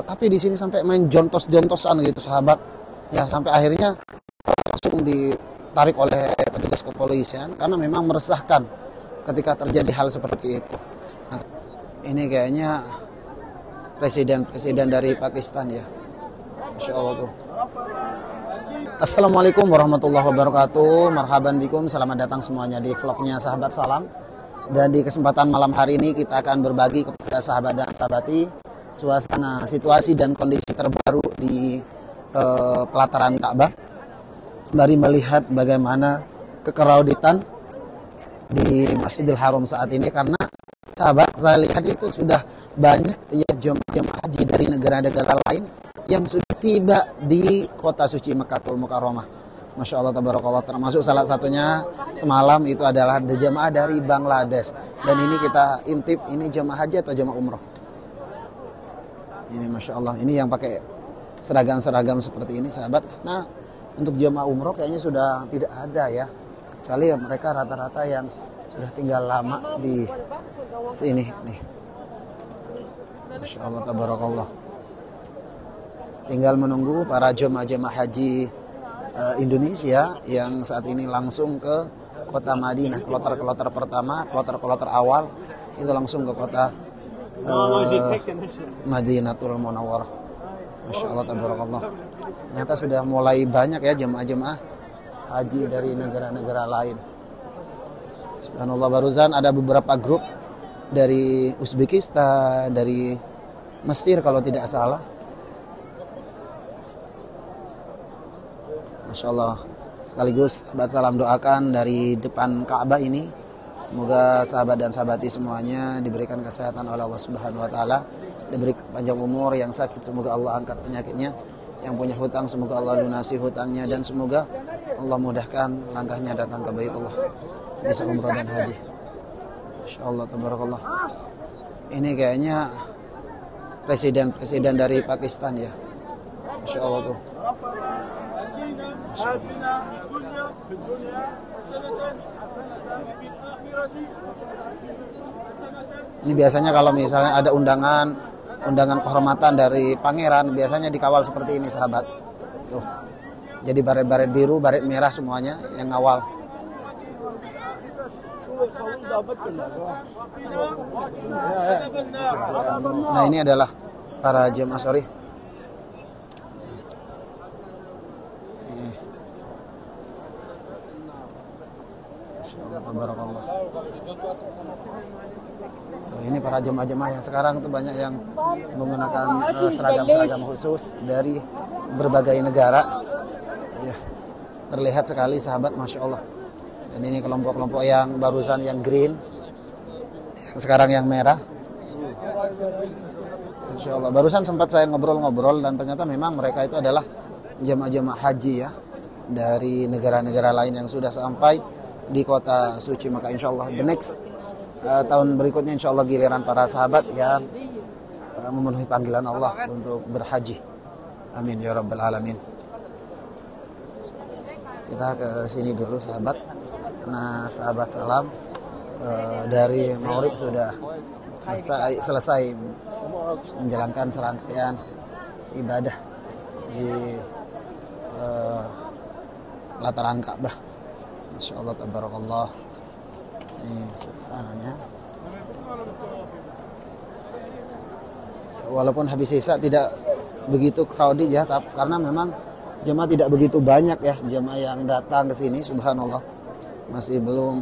Tapi di sini sampai main jontos-jontosan gitu sahabat. Ya sampai akhirnya langsung ditarik oleh petugas kepolisian karena memang meresahkan ketika terjadi hal seperti itu. Nah, ini kayaknya presiden dari Pakistan ya. Masya Allah tuh. Assalamualaikum warahmatullahi wabarakatuh. Marhaban bikum, selamat datang semuanya di vlognya Sahabat Salam. Dan di kesempatan malam hari ini kita akan berbagi kepada sahabat dan sahabati suasana, situasi dan kondisi terbaru di pelataran Ka'bah. Sembari melihat bagaimana kekerauditan di Masjidil Haram saat ini, karena sahabat, saya lihat itu sudah banyak ya jemaah haji dari negara-negara lain yang sudah tiba di kota suci Mekkatul Mukarramah. Masya Allah tabarakallah, termasuk salah satunya semalam itu adalah jemaah dari Bangladesh. Dan ini kita intip, ini jemaah haji atau jemaah umroh. Ini Masya Allah, ini yang pakai seragam-seragam seperti ini sahabat. Karena untuk jemaah umroh kayaknya sudah tidak ada ya, kecuali ya mereka rata-rata yang sudah tinggal lama di sini nih. Masya Allah tabarakallah. Tinggal menunggu para jemaah haji Indonesia yang saat ini langsung ke kota Madinah. Kloter-kloter pertama, kloter-kloter awal itu langsung ke kota Madinatul Munawwarah. Masya Allah tabarakallah. Ternyata sudah mulai banyak ya jemaah-jemaah haji dari negara-negara lain. Subhanallah, barusan ada beberapa grup dari Uzbekistan, dari Mesir kalau tidak salah. Masya Allah. Sekaligus sahabat salam doakan dari depan Ka'bah ini, semoga sahabat dan sahabati semuanya diberikan kesehatan oleh Allah Subhanahu wa taala, diberikan panjang umur, yang sakit semoga Allah angkat penyakitnya, yang punya hutang semoga Allah lunasi hutangnya, dan semoga Allah mudahkan langkahnya datang ke Baitullah, bisa umrah dan haji. Masya Allah tabarakallah. Ini kayaknya presiden dari Pakistan ya. Masya Allah tuh. Ini biasanya kalau misalnya ada undangan kehormatan dari pangeran, biasanya dikawal seperti ini sahabat. Tuh. Jadi baret-baret biru, baret merah semuanya yang ngawal. Nah, ini adalah para jemaah, sorry. Barakallah. Ini para jemaah-jemaah yang sekarang tuh banyak yang menggunakan seragam-seragam khusus dari berbagai negara. Ya, terlihat sekali sahabat, Masya Allah. Dan ini kelompok-kelompok yang barusan yang green, yang sekarang yang merah. Masya Allah. Barusan sempat saya ngobrol-ngobrol dan ternyata memang mereka itu adalah jemaah-jemaah haji ya, dari negara-negara lain yang sudah sampai di kota suci. Maka insya Allah the next tahun berikutnya insya Allah giliran para sahabat yang memenuhi panggilan Allah untuk berhaji. Amin ya rabbal alamin. Kita ke sini dulu sahabat, karena sahabat salam dari Maghrib sudah selesai menjalankan serangkaian ibadah di pelataran Ka'bah. Masya Allah tabarakallah. Ini suasananya. Walaupun habis Isya tidak begitu crowded ya, karena memang jemaah tidak begitu banyak ya, jemaah yang datang ke sini, subhanallah. Masih belum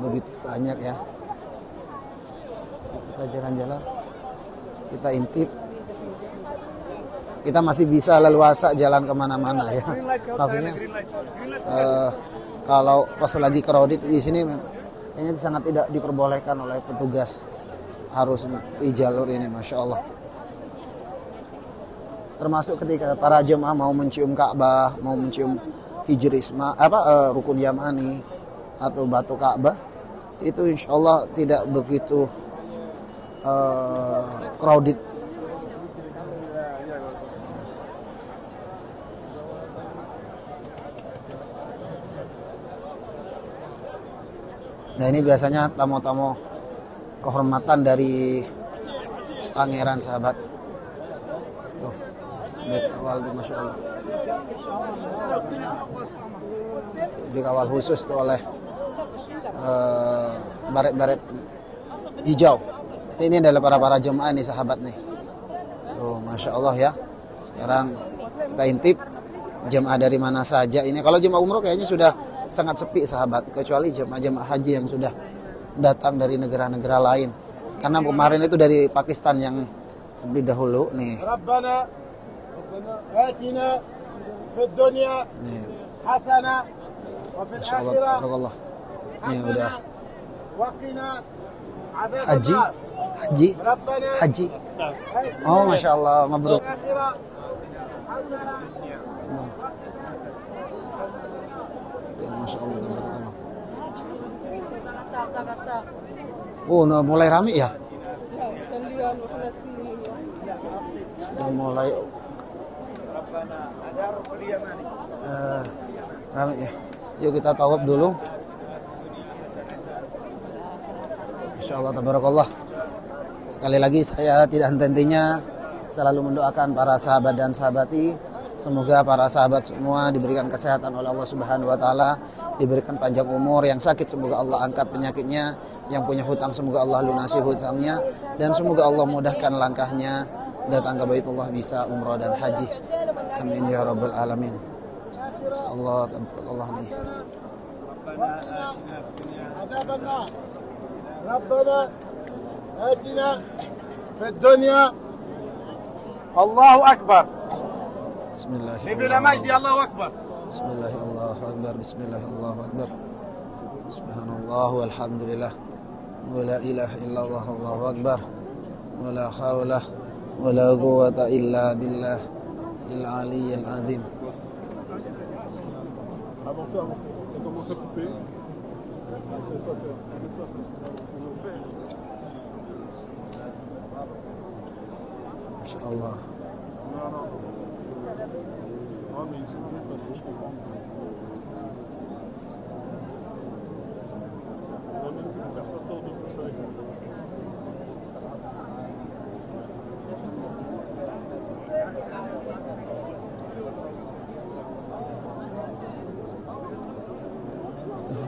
begitu banyak ya. Kita jalan-jalan, kita intip. Kita masih bisa leluasa jalan kemana-mana ya. Maksudnya kalau pas lagi crowded di sini kayaknya sangat tidak diperbolehkan oleh petugas harus di jalur ini, Masya Allah. Termasuk ketika para jemaah mau mencium Ka'bah, mau mencium Hijr Rukun Yamani atau batu Ka'bah, itu insya Allah tidak begitu crowded. Nah, ini biasanya tamu-tamu kehormatan dari pangeran sahabat. Tuh, dikawal tuh Masya Allah. Dikawal khusus tuh oleh baret-baret hijau. Ini adalah para jemaah nih sahabat nih. Tuh, Masya Allah ya. Sekarang kita intip jemaah dari mana saja ini. Kalau jemaah umroh kayaknya sudah sangat sepi sahabat, kecuali jemaah haji yang sudah datang dari negara-negara lain. Karena kemarin itu dari Pakistan yang lebih dahulu nih. Rabbana atina fid dunya hasanah wa fil akhirah. Nih udah haji. Oh, Masya Allah, mabruk. Masya Allah, tabarakallah. Oh, nah, mulai rame ya? Sudah mulai rame ya. Yuk kita tawaf dulu. Masya Allah, tabarakallah. Sekali lagi saya tidak henti-hentinya selalu mendoakan para sahabat dan sahabati. Semoga para sahabat semua diberikan kesehatan oleh Allah Subhanahu wa taala, diberikan panjang umur, yang sakit semoga Allah angkat penyakitnya, yang punya hutang semoga Allah lunasi hutangnya, dan semoga Allah mudahkan langkahnya datang ke Baitullah bisa umrah dan haji. Amin ya rabbal alamin. Insyaallah tabarakallah nih. Rabbana atina fid dunya Allahu akbar. Bismillahirrahmanirrahim. Bismillahirrahmanirrahim. Subhanallah walhamdulillah. Wa la ilaha illallah Allahu akbar. Wa la hawla wa la quwwata illa billah al-aliyyil azim. Avancez, avancez. Ça commence à couper. Insyaallah. Ah, mais ils sont bien passés, je comprends. On va même faire ça tant de plus avec moi.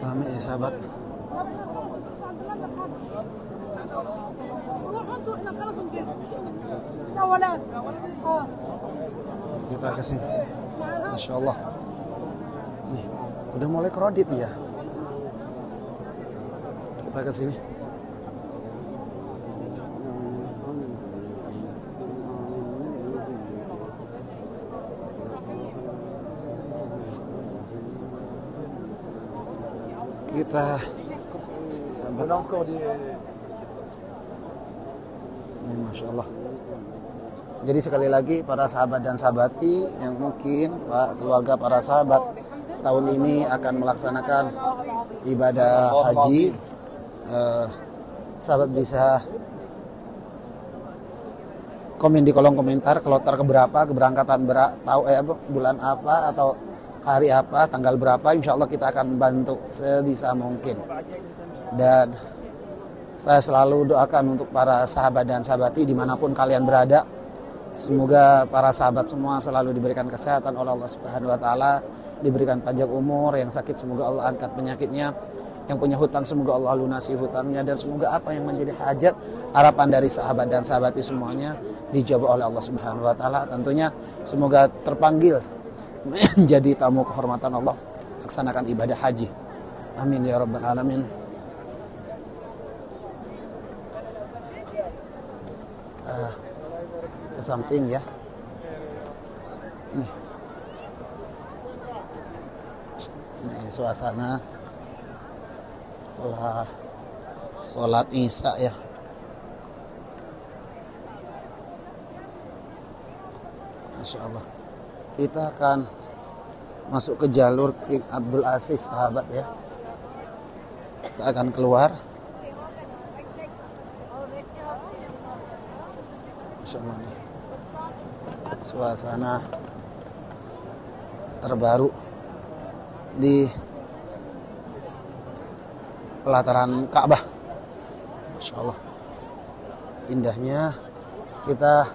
Rame ya sahabat. Kita ke sini. Masya Allah. Nih, udah mulai kredit ya. Kita ke sini. Kita ini Masya Allah. Jadi sekali lagi para sahabat dan sahabati yang mungkin keluarga para sahabat tahun ini akan melaksanakan ibadah haji, sahabat bisa komen di kolom komentar kloter keberapa, keberangkatan bulan apa atau hari apa, tanggal berapa. Insya Allah kita akan bantu sebisa mungkin. Dan saya selalu doakan untuk para sahabat dan sahabati dimanapun kalian berada. Semoga para sahabat semua selalu diberikan kesehatan oleh Allah Subhanahu wa taala, diberikan panjang umur, yang sakit semoga Allah angkat penyakitnya, yang punya hutang semoga Allah lunasi hutangnya, dan semoga apa yang menjadi hajat harapan dari sahabat dan sahabati semuanya dijawab oleh Allah Subhanahu wa taala. Tentunya semoga terpanggil menjadi tamu kehormatan Allah, laksanakan ibadah haji. Amin ya rabbal alamin. Ke samping ya. Nih suasana setelah sholat isya ya. Masya Allah. Kita akan masuk ke jalur King Abdul Aziz sahabat ya. Kita akan keluar. Masya Allah nih. Suasana terbaru di pelataran Ka'bah. Masya Allah. Indahnya Kita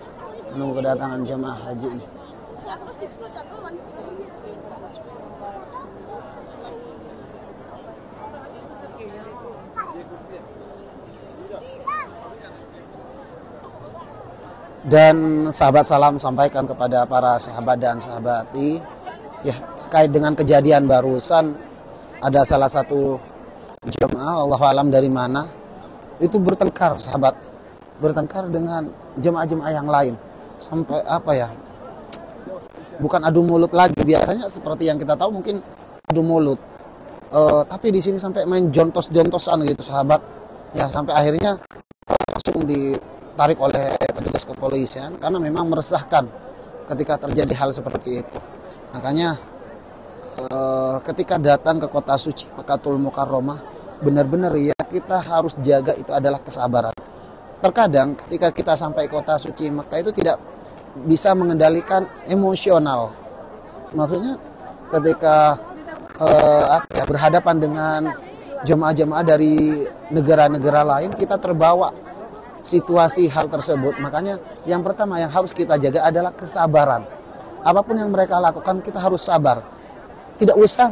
menunggu kedatangan jemaah haji ini. Dan sahabat salam sampaikan kepada para sahabat dan sahabati ya, terkait dengan kejadian barusan, ada salah satu jemaah Allah alam dari mana itu bertengkar sahabat, bertengkar dengan jemaah-jemaah yang lain sampai apa ya, bukan adu mulut lagi, biasanya seperti yang kita tahu mungkin adu mulut, tapi di sini sampai main jontos-jontosan gitu sahabat ya, sampai akhirnya langsung ditarik oleh petugas kepolisian karena memang meresahkan ketika terjadi hal seperti itu. Makanya ketika datang ke kota suci Makkatul Mukarramah, benar-benar ya kita harus jaga itu adalah kesabaran. Terkadang ketika kita sampai kota suci Makkah itu tidak bisa mengendalikan emosional. Maksudnya ketika berhadapan dengan jemaah-jemaah dari negara-negara lain, kita terbawa situasi hal tersebut. Makanya yang pertama yang harus kita jaga adalah kesabaran. Apapun yang mereka lakukan kita harus sabar. Tidak usah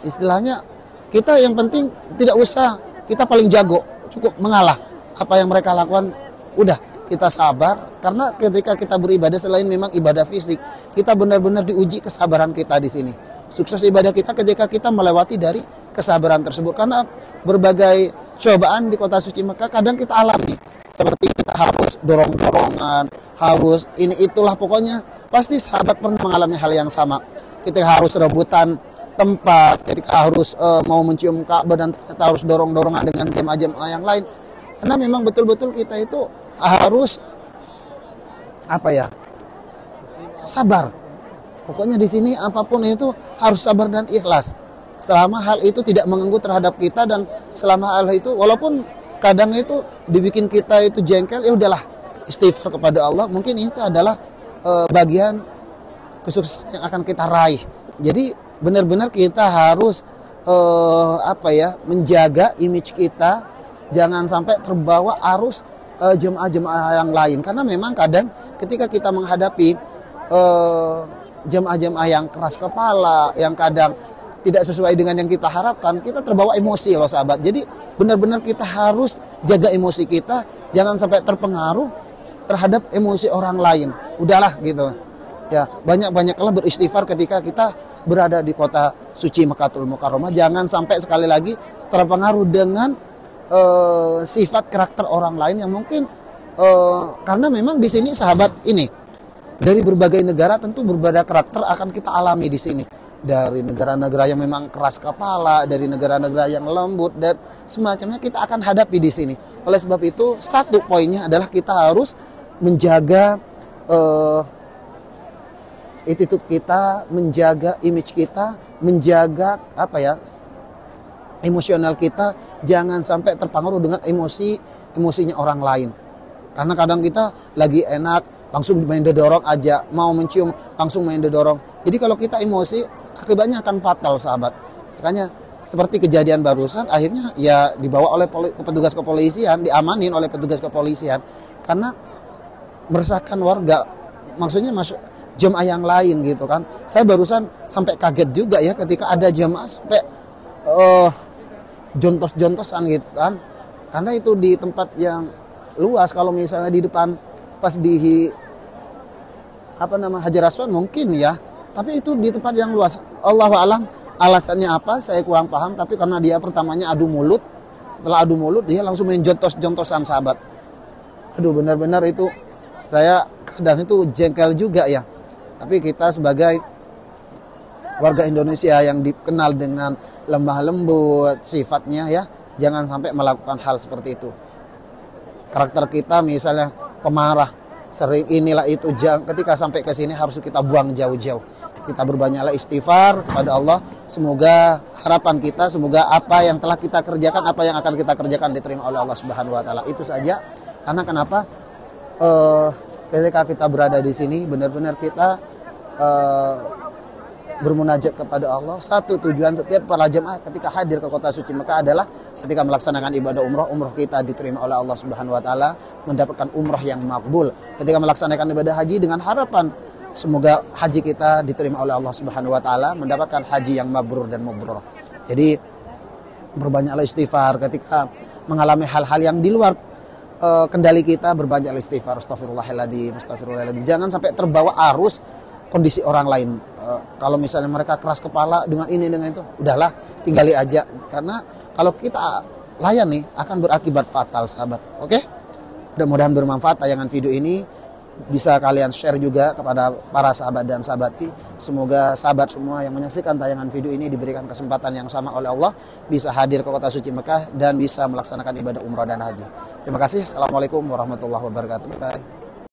istilahnya kita yang penting tidak usah kita paling jago, cukup mengalah. Apa yang mereka lakukan udah kita sabar, karena ketika kita beribadah selain memang ibadah fisik, kita benar-benar diuji kesabaran kita di sini. Sukses ibadah kita ketika kita melewati dari kesabaran tersebut, karena berbagai cobaan di kota suci Mekah kadang kita alami, seperti kita harus dorong-dorongan, harus ini itulah, pokoknya pasti sahabat pernah mengalami hal yang sama. Kita harus rebutan tempat, ketika harus mau mencium Ka'bah dan kita harus dorong-dorongan dengan jemaah-jemaah yang lain, karena memang betul-betul kita itu harus sabar. Pokoknya di sini apapun itu harus sabar dan ikhlas. Selama hal itu tidak mengganggu terhadap kita, dan selama hal itu walaupun kadang itu dibikin kita itu jengkel, ya udahlah, istighfar kepada Allah. Mungkin itu adalah bagian kesuksesan yang akan kita raih. Jadi benar-benar kita harus menjaga image kita, jangan sampai terbawa arus jemaah-jemaah yang lain, karena memang kadang ketika kita menghadapi jemaah-jemaah yang keras kepala, yang kadang tidak sesuai dengan yang kita harapkan, kita terbawa emosi loh sahabat. Jadi benar-benar kita harus jaga emosi kita, jangan sampai terpengaruh terhadap emosi orang lain. Udahlah gitu ya, banyak-banyaklah beristighfar ketika kita berada di kota suci Makkatul Mukarramah. Jangan sampai sekali lagi terpengaruh dengan sifat karakter orang lain yang mungkin karena memang di sini sahabat ini dari berbagai negara, tentu berbeda karakter akan kita alami di sini. Dari negara-negara yang memang keras kepala, dari negara-negara yang lembut dan semacamnya kita akan hadapi di sini. Oleh sebab itu satu poinnya adalah kita harus menjaga attitude kita, menjaga image kita, menjaga emosional kita, jangan sampai terpengaruh dengan emosinya orang lain. Karena kadang kita lagi enak langsung main didorong aja, mau mencium langsung main didorong. Jadi kalau kita emosi, akibatnya akan fatal sahabat. Makanya seperti kejadian barusan, akhirnya ya dibawa oleh petugas kepolisian, diamanin oleh petugas kepolisian karena meresahkan warga, maksudnya jemaah yang lain gitu kan. Saya barusan sampai kaget juga ya ketika ada jemaah sampai jontos-jontosan gitu kan, karena itu di tempat yang luas. Kalau misalnya di depan pas di Hajar Aswad mungkin ya, tapi itu di tempat yang luas. Allahu alam alasannya apa saya kurang paham, tapi karena dia pertamanya adu mulut, setelah adu mulut dia langsung main jontos-jontosan sahabat. Aduh, benar-benar itu saya kadang itu jengkel juga ya. Tapi kita sebagai warga Indonesia yang dikenal dengan lemah lembut sifatnya ya, jangan sampai melakukan hal seperti itu. Karakter kita misalnya pemarah, sering inilah itu, ketika sampai ke sini harus kita buang jauh-jauh. Kita berbanyaklah istighfar kepada Allah. Semoga harapan kita, semoga apa yang telah kita kerjakan, apa yang akan kita kerjakan diterima oleh Allah Subhanahu wa taala. Itu saja. Karena kenapa? Ketika kita berada di sini benar-benar kita bermunajat kepada Allah. Satu tujuan setiap para jemaah ketika hadir ke kota suci Mekah adalah ketika melaksanakan ibadah umroh kita diterima oleh Allah Subhanahu wa taala, mendapatkan umroh yang makbul. Ketika melaksanakan ibadah haji dengan harapan semoga haji kita diterima oleh Allah Subhanahu wa taala, mendapatkan haji yang mabrur dan mabrurah. Jadi berbanyaklah istighfar ketika mengalami hal-hal yang di luar kendali kita, berbanyaklah istighfar, astagfirullahaladzim. Jangan sampai terbawa arus kondisi orang lain. Kalau misalnya mereka keras kepala dengan ini dengan itu, udahlah tinggali aja, karena kalau kita layani akan berakibat fatal, sahabat. Oke? Mudah-mudahan bermanfaat tayangan video ini, bisa kalian share juga kepada para sahabat dan sahabati. Semoga sahabat semua yang menyaksikan tayangan video ini diberikan kesempatan yang sama oleh Allah, bisa hadir ke kota suci Mekah dan bisa melaksanakan ibadah umrah dan haji. Terima kasih. Assalamualaikum warahmatullahi wabarakatuh. Bye.